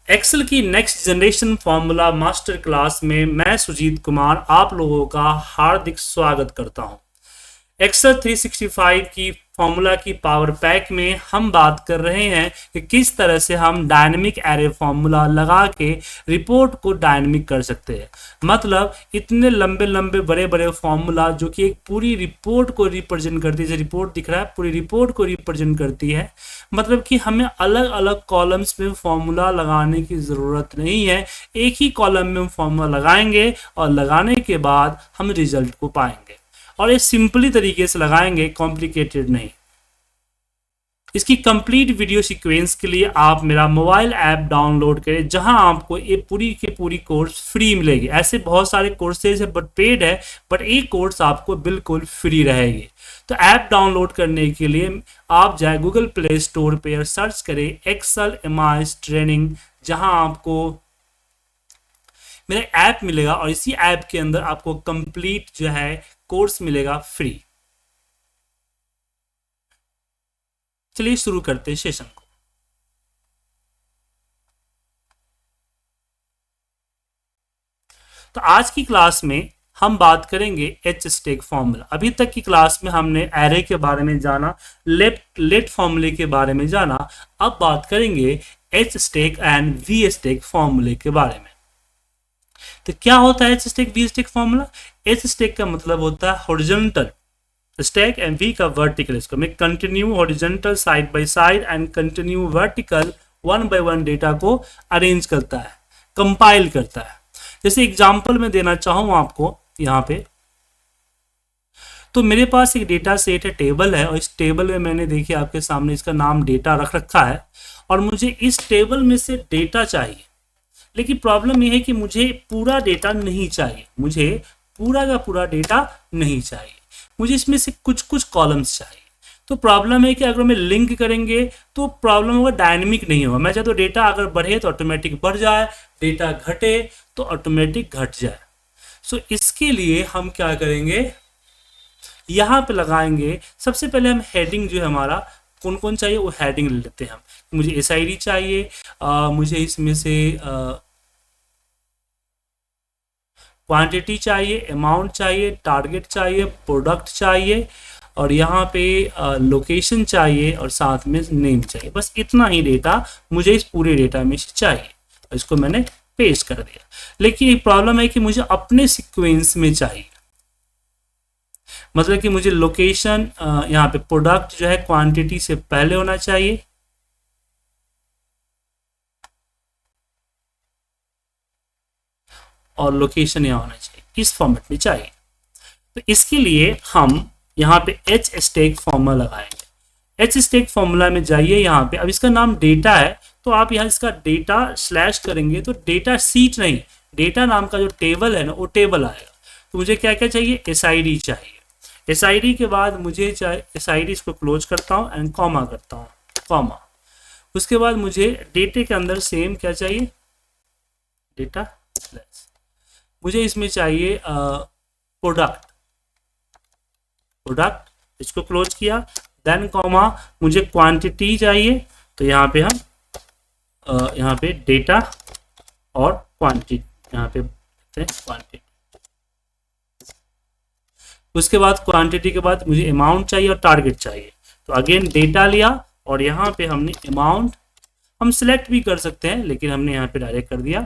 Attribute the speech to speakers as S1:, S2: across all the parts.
S1: Excel की next generation formula master class में मैं सुजीत कुमार आप लोगों का हार्दिक स्वागत करता हूं। एक्सेल 365 की फॉर्मूला की पावर पैक में हम बात कर रहे हैं कि किस तरह से हम डायनेमिक एरे फॉर्मूला लगा के रिपोर्ट को डायनेमिक कर सकते हैं। मतलब इतने लंबे लंबे बड़े बड़े फॉर्मूला जो कि एक पूरी रिपोर्ट को रिप्रेजेंट करती है, जैसे रिपोर्ट दिख रहा है पूरी रिपोर्ट को रिप्रेजेंट करती है। मतलब कि हमें अलग अलग कॉलम्स में फॉर्मूला लगाने की ज़रूरत नहीं है, एक ही कॉलम में हम फॉर्मूला लगाएंगे और लगाने के बाद हम रिजल्ट को पाएंगे और ये सिंपली तरीके से लगाएंगे, कॉम्प्लिकेटेड नहीं। इसकी कंप्लीट वीडियो सीक्वेंस के लिए आप मेरा मोबाइल ऐप डाउनलोड करें, जहां आपको ये पूरी की पूरी कोर्स फ्री मिलेगी। ऐसे बहुत सारे कोर्सेज है बट पेड है, बट एक कोर्स आपको बिल्कुल फ्री रहेगी। तो ऐप डाउनलोड करने के लिए आप जाए गूगल प्ले स्टोर पे और सर्च करें एक्सेल एमआईएस ट्रेनिंग, जहां आपको मेरा ऐप मिलेगा और इसी ऐप के अंदर आपको कंप्लीट जो है कोर्स मिलेगा फ्री। चलिए शुरू करते हैं सेशन को। तो आज की क्लास में हम बात करेंगे एच स्टैक फॉर्मूला। अभी तक की क्लास में हमने एरे के बारे में जाना, लेट फॉर्मूले के बारे में जाना। अब बात करेंगे H stack and V stack फॉर्मूले के बारे में। तो क्या होता है H stack V stack formula? H stack का मतलब होता है हॉरिजॉन्टल स्टैक एंड वी का वर्टिकल। इसको मैं continue horizontal side by side and continue vertical one by one data को अरेंज करता है, कंपाइल करता है। जैसे एग्जांपल मैं देना चाहूँ आपको यहाँ पे, तो मेरे पास एक डेटा सेट है, टेबल है, और इस टेबल में मैंने देखिए आपके सामने इसका नाम डेटा रख रखा है और मुझे इस टेबल में से डेटा चाहिए। लेकिन प्रॉब्लम यह है कि मुझे पूरा डेटा नहीं चाहिए, मुझे पूरा का पूरा डेटा नहीं चाहिए, मुझे इसमें से कुछ कुछ कॉलम्स चाहिए। तो प्रॉब्लम है कि अगर मैं लिंक करेंगे तो प्रॉब्लम होगा, डायनेमिक नहीं होगा। मैं चाहता हूँ डेटा अगर बढ़े तो ऑटोमेटिक बढ़ जाए, डेटा घटे तो ऑटोमेटिक घट जाए। सो इसके लिए हम क्या करेंगे, यहाँ पे लगाएंगे। सबसे पहले हम हेडिंग जो है हमारा कौन कौन चाहिए वो हेडिंग ले लेते हैं हम। मुझे एसआईडी चाहिए, मुझे इसमें से क्वांटिटी चाहिए, अमाउंट चाहिए, टारगेट चाहिए, प्रोडक्ट चाहिए, और यहाँ पे लोकेशन चाहिए और साथ में नेम चाहिए। बस इतना ही डेटा मुझे इस पूरे डेटा में से चाहिए, इसको मैंने पेस्ट कर दिया। लेकिन एक प्रॉब्लम है कि मुझे अपने सीक्वेंस में चाहिए। मतलब कि मुझे लोकेशन यहाँ पे प्रोडक्ट जो है क्वांटिटी से पहले होना चाहिए, और लोकेशन यहाँ होना चाहिए, इस फॉर्मेट में चाहिए। तो इसके लिए हम यहाँ पे एच स्टैक फॉर्मूला लगाएंगे। एच स्टैक फॉर्मूला में जाइए, यहाँ पे अब इसका नाम डेटा है तो आप यहाँ इसका डेटा स्लैश करेंगे तो डेटा सीट नहीं, डेटा नाम का जो टेबल है ना वो टेबल आएगा। तो मुझे क्या क्या चाहिए, एसआईडी चाहिए। एसआईडी के बाद मुझे चाहिए एसआईडी, इसको क्लोज करता हूँ एंड कॉमा करता हूँ, कॉमा। उसके बाद मुझे डेटे के अंदर सेम क्या चाहिए, डेटा स्लैश। मुझे इसमें चाहिए प्रोडक्ट, इसको क्लोज किया, देन कॉमा। मुझे क्वांटिटी चाहिए तो यहाँ पे हम यहाँ पे डेटा और क्वांटिटी यहाँ पे क्वांटिटी। उसके बाद क्वांटिटी के बाद मुझे अमाउंट चाहिए और टारगेट चाहिए। तो अगेन डेटा लिया और यहाँ पे हमने अमाउंट, हम सिलेक्ट भी कर सकते हैं लेकिन हमने यहाँ पे डायरेक्ट कर दिया,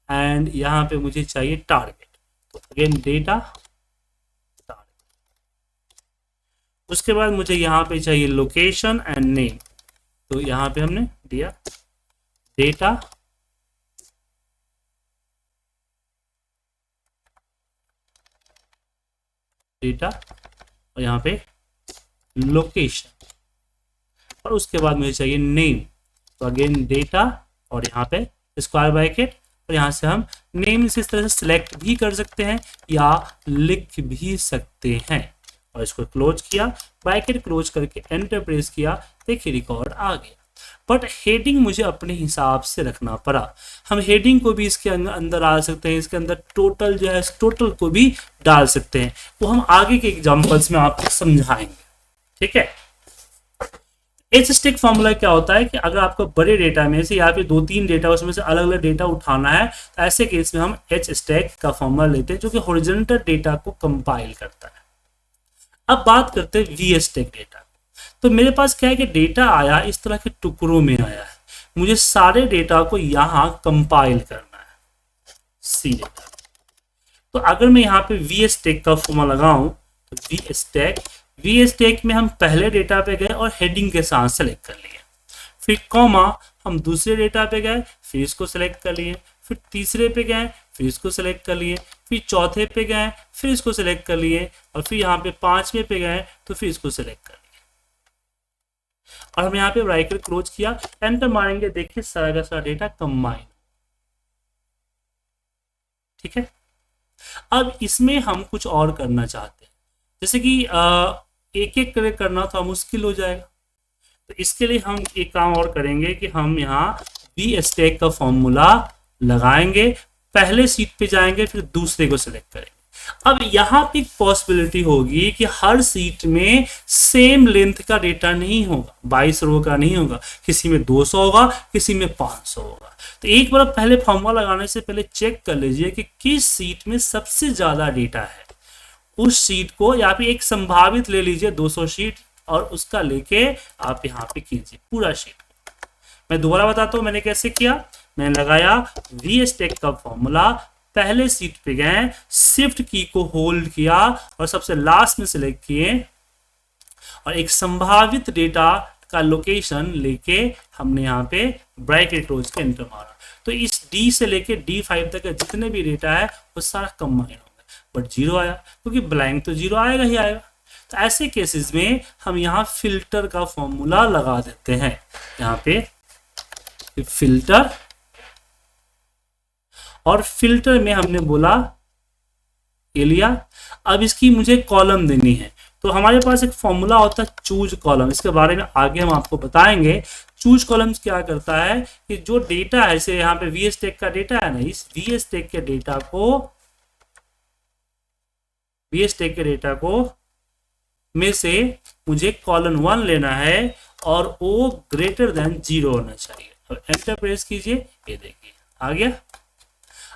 S1: एंड यहाँ पे मुझे चाहिए टारगेट। तो अगेन डेटा, उसके बाद मुझे यहाँ पे चाहिए लोकेशन एंड नेम। तो यहाँ पे हमने दिया डेटा, और यहाँ पे लोकेशन, और उसके बाद मुझे चाहिए नेम। तो अगेन डेटा और यहाँ पे स्क्वायर ब्रैकेट, और यहाँ से हम नेम इस तरह से सिलेक्ट भी कर सकते हैं या लिख भी सकते हैं। और इसको क्लोज किया, ब्रैकेट क्लोज करके एंटर प्रेस किया, देखिए रिकॉर्ड आ गया। बट हेडिंग मुझे अपने हिसाब से रखना पड़ा। हम हेडिंग को भी इसके अंदर डाल सकते हैं, इसके अंदर टोटल जो है टोटल को भी डाल सकते हैं, वो हम आगे के एग्जांपल्स में आपको समझाएंगे। ठीक है, एच स्टैक फॉर्मूला क्या होता है कि अगर आपको बड़े डेटा में से या फिर 2-3 डेटा उसमें से अलग अलग डेटा उठाना है, तो ऐसे केस में हम एच स्टैक का फॉर्मूला लेते हैं जो कि हॉरिजॉन्टल डेटा को कंपाइल करता है। अब बात करते हैं वी स्टैक डेटा। तो मेरे पास क्या है कि डेटा आया इस तरह के टुकड़ों में आया है, मुझे सारे डेटा को यहाँ कंपाइल करना है सी डेटा। तो अगर मैं यहाँ पे वी स्टैक का फॉर्मूला लगाऊं तो वी स्टैक में हम पहले डेटा पे गए और हेडिंग के साथ सेलेक्ट कर लिए, फिर कॉमा हम दूसरे डेटा पे गए, फिर इसको सेलेक्ट कर लिए, फिर तीसरे पे गए, फिर इसको सेलेक्ट कर लिए, फिर चौथे पे गए, फिर इसको सेलेक्ट कर लिए, और फिर यहाँ पे 5वें पे गए तो फिर इसको सेलेक्ट कर लिए, और हम यहाँ पे ब्रैकेट क्लोज किया, एंटर मारेंगे, देखिए सारा का सारा डेटा कंबाइन। ठीक है, अब इसमें हम कुछ और करना चाहते हैं, जैसे कि एक एक करके करना थोड़ा मुश्किल हो जाएगा, तो इसके लिए हम एक काम और करेंगे कि हम यहाँ वी स्टैक का फॉर्मूला लगाएंगे, पहले सीट पे जाएंगे, फिर दूसरे को सिलेक्ट करेंगे। अब यहाँ पे एक पॉसिबिलिटी होगी कि हर सीट में सेम लेंथ का डेटा नहीं होगा, 22 रो का नहीं होगा, किसी में 200 होगा, किसी में 500 होगा। तो एक बार पहले फॉर्मूला लगाने से पहले चेक कर लीजिए कि किस सीट में सबसे ज्यादा डेटा है, उस सीट को या फिर एक संभावित ले लीजिए 200 सीट और उसका लेके आप यहाँ पे कीजिए पूरा सीट। मैं दोबारा बताता हूँ मैंने कैसे किया। मैंने लगाया वी स्टैक का फॉर्मूला, पहले सीट पे गए, शिफ्ट की को होल्ड किया और सबसे लास्ट में सिलेक्ट किए, और एक संभावित डेटा का लोकेशन लेके हमने यहाँ पे ब्रैकेट क्लोज के एंटर मारा। तो इस डी से लेके D5 तक जितने भी डेटा है वो सारा कंबाइन हो गया, बट 0 आया क्योंकि ब्लैंक तो 0 आएगा ही आएगा। तो ऐसे केसेस में हम यहाँ फिल्टर का फॉर्मूला लगा देते हैं, यहाँ पे फिल्टर, और फिल्टर में हमने बोला एलिया। अब इसकी मुझे कॉलम देनी है, तो हमारे पास एक फॉर्मूला होता है चूज कॉलम, इसके बारे में आगे हम आपको बताएंगे। चूज कॉलम्स क्या करता है कि जो डेटा है, जैसे यहाँ पे वी स्टैक का डेटा है ना, इस वी स्टैक के डेटा को में से मुझे कॉलम 1 लेना है और वो ग्रेटर देन 0 होना चाहिए। अब एंटर प्रेस कीजिए, ये देखिए आ गया।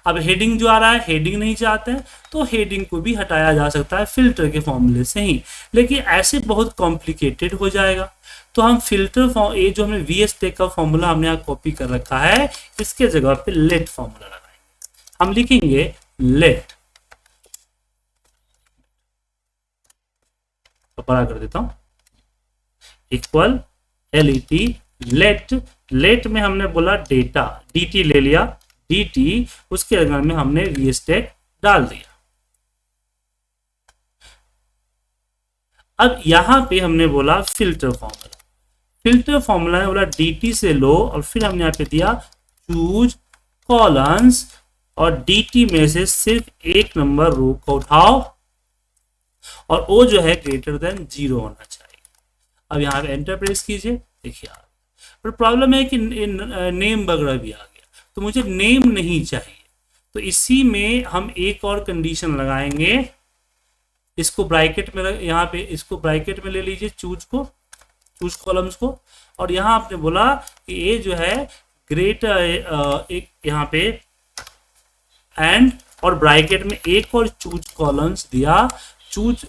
S1: अब हेडिंग जो आ रहा है, हेडिंग नहीं चाहते हैं तो हेडिंग को भी हटाया जा सकता है फिल्टर के फॉर्मूले से ही, लेकिन ऐसे बहुत कॉम्प्लिकेटेड हो जाएगा। तो हम फिल्टर ये जो हमने वी स्टैक का फॉर्मूला हमने यहाँ कॉपी कर रखा है, इसके जगह पे लेट फॉर्मूला लगाएंगे। हम लिखेंगे लेट, तो बड़ा कर देता हूं, इक्वल लेट में हमने बोला डेटा, dt ले लिया, dt उसके अंदर में हमने वी स्टैक डाल दिया। अब यहां पे हमने बोला फिल्टर फॉर्मूला ने बोला dt से लो, और फिर हमने यहाँ पे दिया चूज कॉलम्स, और dt में से सिर्फ एक नंबर रो को उठाओ और वो जो है ग्रेटर देन 0 होना चाहिए। अब यहाँ पे एंटर प्रेस कीजिए, देखिए आ गया। पर प्रॉब्लम है कि नेम वगैरह भी आ गया, तो मुझे नेम नहीं चाहिए, तो इसी में हम एक और कंडीशन लगाएंगे। इसको ब्रैकेट में, यहाँ पे इसको ब्रैकेट में ले लीजिए, चूज कॉलम्स को, और यहाँ आपने बोला कि ये जो है ग्रेटर, एक यहाँ पे एंड, और ब्रैकेट में एक और चूज कॉलम्स दिया, चूज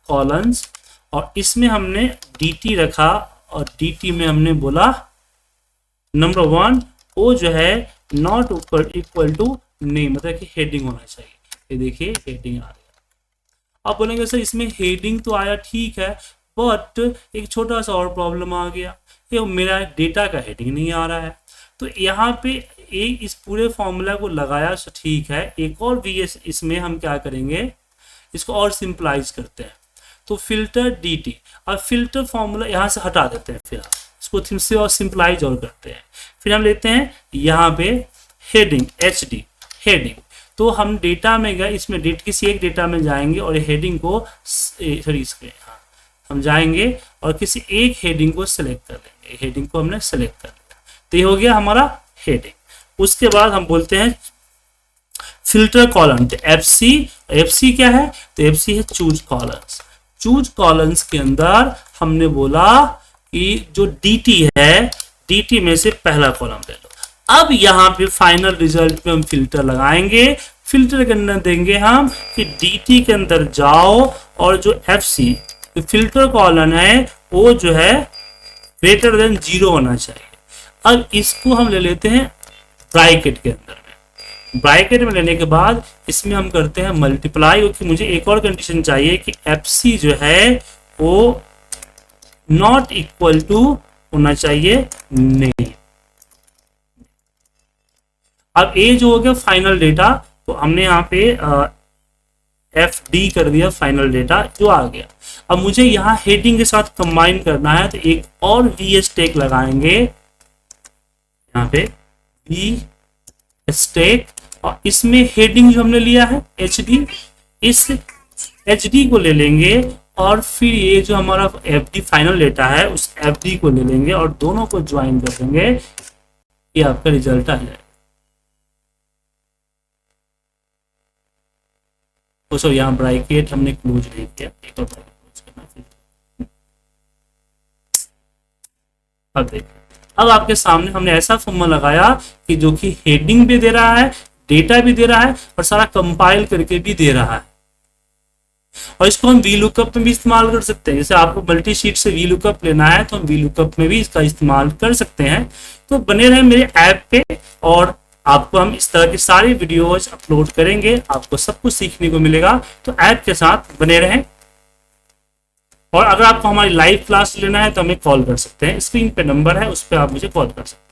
S1: कॉलम्स, और इसमें हमने dt रखा, और dt में हमने बोला नंबर 1 वो जो है नॉट इक्वल टू नेम, मतलब कि हेडिंग होना चाहिए। ये देखिए हेडिंग आ गया। आप बोलेंगे सर इसमें हेडिंग तो आया, ठीक है, बट एक छोटा सा और प्रॉब्लम आ गया, ये मेरा डेटा का हेडिंग नहीं आ रहा है। तो यहाँ पे एक इस पूरे फॉर्मूला को लगाया तो ठीक है, एक और भी इसमें हम क्या करेंगे, इसको और सिंपलाइज करते हैं। तो फिल्टर dt, और फिल्टर फॉर्मूला यहाँ से हटा देते हैं, फिर इसको थीम से और सिंपलाइज और करते हैं। फिर हम लेते हैं यहाँ पे हेडिंग, hd हेडिंग, तो हम डेटा में गए, इसमें किसी एक डेटा में जाएंगे और हेडिंग को, सॉरी इसमें हम जाएंगे और किसी एक हेडिंग को सिलेक्ट कर लेंगे। हेडिंग को हमने सेलेक्ट कर लिया, तो ये हो गया हमारा हेडिंग। उसके बाद हम बोलते हैं फिल्टर कॉलम, तो FC क्या है, तो FC है चूज कॉलम्स। चूज कॉलम्स के अंदर हमने बोला कि जो dt है, dt में से पहला कॉलम ले लो। अब यहाँ पे फाइनल रिजल्ट में हम फिल्टर लगाएंगे। फिल्टर के अंदर देंगे हम कि dt के अंदर जाओ और जो fc फिल्टर कॉलम है वो जो है ग्रेटर देन 0 होना चाहिए। अब इसको हम ले लेते हैं ब्रैकेट के अंदर में। ब्रैकेट में लेने के बाद इसमें हम करते हैं मल्टीप्लाई, क्योंकि मुझे एक और कंडीशन चाहिए कि fc जो है वो नॉट इक्वल टू होना चाहिए नहीं। अब ये जो हो गया फाइनल डेटा, तो हमने यहाँ पे एफ डी कर दिया, फाइनल डेटा जो आ गया। अब मुझे यहाँ हेडिंग के साथ कंबाइन करना है, तो एक और वी स्टैक लगाएंगे यहाँ पे वी स्टैक, और इसमें हेडिंग जो हमने लिया है एच डी, इस एच डी को ले लेंगे और फिर ये जो हमारा एफ डी फाइनल डेटा है उस एफ डी को ले लेंगे और दोनों को ज्वाइन कर देंगे, ये आपका रिजल्ट आ जाएगा। तो यहाँ ब्रैकेट हमने क्लोज नहीं किया, एक और क्लोज करना फिर। अब देखिए, अब आपके सामने हमने ऐसा फॉर्मूला लगाया कि जो कि हेडिंग भी दे रहा है, डेटा भी दे रहा है और सारा कंपाइल करके भी दे रहा है। और इसको हम वी लुकअप में भी इस्तेमाल कर सकते हैं। जैसे आपको मल्टी शीट से वी लुकअप लेना है तो हम वी लुकअप में भी इसका इस्तेमाल कर सकते हैं। तो बने रहे मेरे ऐप पे, और आपको हम इस तरह की सारी वीडियोज अपलोड करेंगे, आपको सब कुछ सीखने को मिलेगा। तो ऐप के साथ बने रहें, और अगर आपको हमारी लाइव क्लास लेना है तो हमें कॉल कर सकते हैं। स्क्रीन पे नंबर है, उस पर आप मुझे कॉल कर सकते हैं।